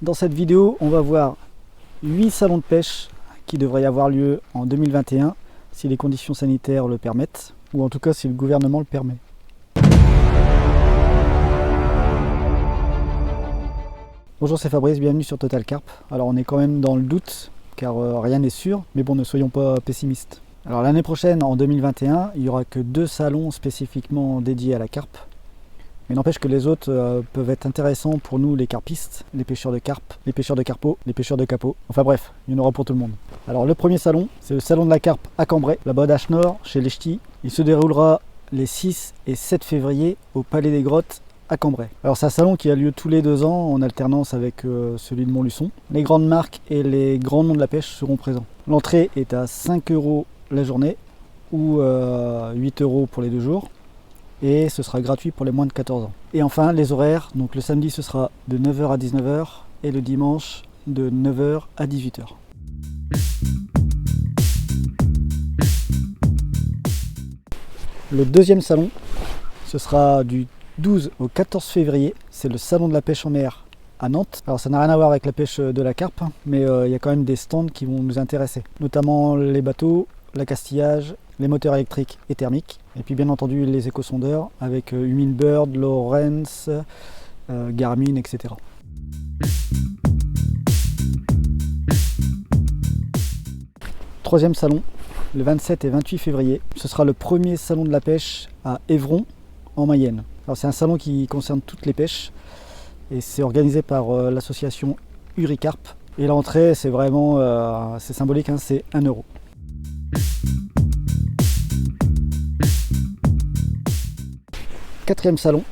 Dans cette vidéo, on va voir 8 salons de pêche qui devraient avoir lieu en 2021 si les conditions sanitaires le permettent, ou en tout cas si le gouvernement le permet. Bonjour, c'est Fabrice, bienvenue sur Total Carp. Alors on est quand même dans le doute car rien n'est sûr, mais bon, ne soyons pas pessimistes. Alors l'année prochaine, en 2021, il n'y aura que 2 salons spécifiquement dédiés à la carpe. Mais n'empêche que les autres peuvent être intéressants pour nous les carpistes, les pêcheurs de carpe, les pêcheurs de carpeaux, les pêcheurs de capots. Enfin bref, il y en aura pour tout le monde. Alors le premier salon, c'est le salon de la carpe à Cambrai, là-bas d'Ache-Nord, chez les Ch'tis. Il se déroulera les 6 et 7 février au Palais des Grottes à Cambrai. Alors c'est un salon qui a lieu tous les 2 ans en alternance avec celui de Montluçon. Les grandes marques et les grands noms de la pêche seront présents. L'entrée est à 5 € la journée ou 8 € pour les 2 jours. Et ce sera gratuit pour les moins de 14 ans. Et enfin les horaires, donc le samedi ce sera de 9 h à 19 h et le dimanche de 9 h à 18 h. Le deuxième salon, ce sera du 12 au 14 février, c'est le salon de la pêche en mer à Nantes. Alors ça n'a rien à voir avec la pêche de la carpe, mais il y a quand même des stands qui vont nous intéresser, notamment les bateaux, l'accastillage, les moteurs électriques et thermiques, et puis bien entendu les éco-sondeurs avec Humminbird, Lowrance, Garmin, etc. Troisième salon, le 27 et 28 février, ce sera le premier salon de la pêche à Évron, en Mayenne. Alors c'est un salon qui concerne toutes les pêches, et c'est organisé par l'association Uricarp. Et l'entrée, c'est vraiment c'est symbolique, hein, c'est 1 €. Quatrième salon,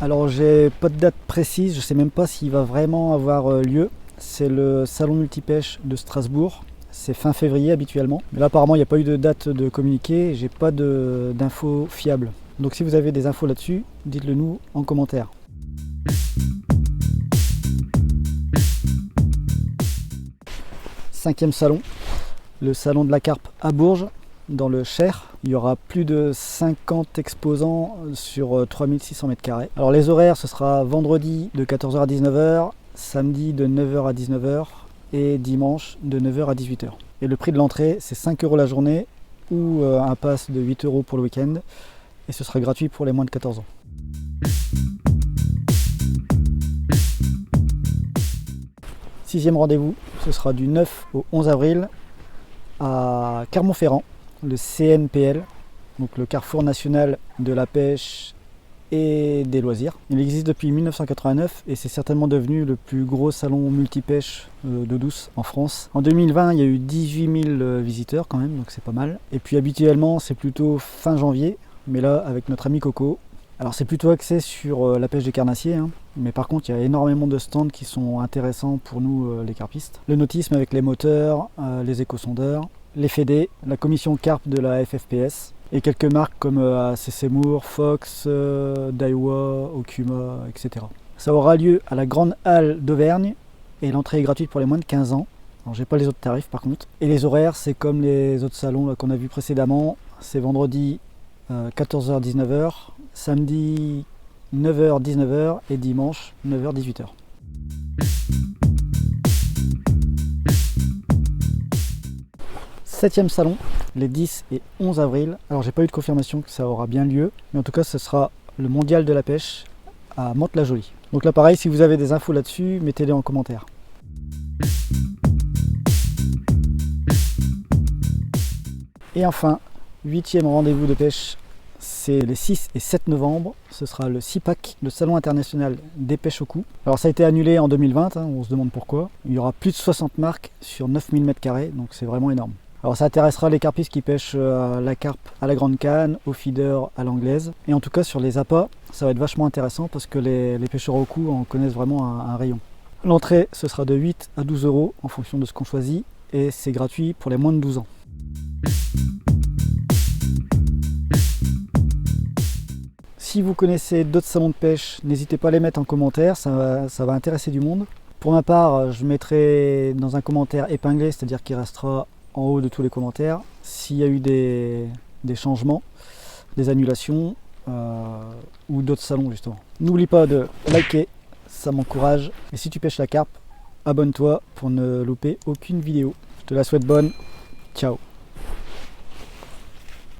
alors j'ai pas de date précise, je sais même pas s'il va vraiment avoir lieu. C'est le salon multipêche de Strasbourg, c'est fin février habituellement. Mais là apparemment il n'y a pas eu de date de communiqué, j'ai pas d'infos fiables. Donc si vous avez des infos là-dessus, dites-le nous en commentaire. Cinquième salon, le salon de la carpe à Bourges, dans le Cher. Il y aura plus de 50 exposants sur 3600 m². Alors les horaires, ce sera vendredi de 14 h à 19 h, samedi de 9 h à 19 h et dimanche de 9 h à 18 h. Et le prix de l'entrée, c'est 5 € la journée ou un pass de 8 € pour le week-end. Et ce sera gratuit pour les moins de 14 ans. Sixième rendez-vous, ce sera du 9 au 11 avril à Clermont-Ferrand, le CNPL, donc le Carrefour National de la Pêche et des Loisirs. Il existe depuis 1989 et c'est certainement devenu le plus gros salon multipêche d'eau douce en France. En 2020, il y a eu 18 000 visiteurs quand même, donc c'est pas mal. Et puis habituellement, c'est plutôt fin janvier, mais là, avec notre ami Coco, alors c'est plutôt axé sur la pêche des carnassiers, hein, mais par contre, il y a énormément de stands qui sont intéressants pour nous, les carpistes. Le nautisme avec les moteurs, les éco-sondeurs, les fédés, la commission carpe de la FFPS et quelques marques comme CC Moore, Fox, Daiwa, Okuma, etc. Ça aura lieu à la Grande Halle d'Auvergne et l'entrée est gratuite pour les moins de 15 ans. Alors j'ai pas les autres tarifs par contre. Et les horaires, c'est comme les autres salons qu'on a vus précédemment. C'est vendredi 14 h 19 h, samedi 9 h 19 h et dimanche 9 h 18 h. Septième salon, les 10 et 11 avril. Alors j'ai pas eu de confirmation que ça aura bien lieu, mais en tout cas ce sera le mondial de la pêche à Mantes-la-Jolie. Donc là pareil, si vous avez des infos là-dessus, mettez-les en commentaire. Et enfin, 8e rendez-vous de pêche, c'est les 6 et 7 novembre. Ce sera le CIPAC, le Salon international des pêches au cou. Alors ça a été annulé en 2020, hein, on se demande pourquoi. Il y aura plus de 60 marques sur 9000 m², donc c'est vraiment énorme. Alors ça intéressera les carpistes qui pêchent la carpe à la grande canne, au feeder, à l'anglaise. Et en tout cas sur les appâts, ça va être vachement intéressant parce que les pêcheurs au cou en connaissent vraiment un rayon. L'entrée, ce sera de 8 à 12 € en fonction de ce qu'on choisit et c'est gratuit pour les moins de 12 ans. Si vous connaissez d'autres salons de pêche, n'hésitez pas à les mettre en commentaire, ça va intéresser du monde. Pour ma part, je mettrai dans un commentaire épinglé, c'est-à-dire qu'il restera en haut de tous les commentaires, s'il y a eu des changements, des annulations ou d'autres salons justement. N'oublie pas de liker, ça m'encourage. Et si tu pêches la carpe, abonne-toi pour ne louper aucune vidéo. Je te la souhaite bonne. Ciao.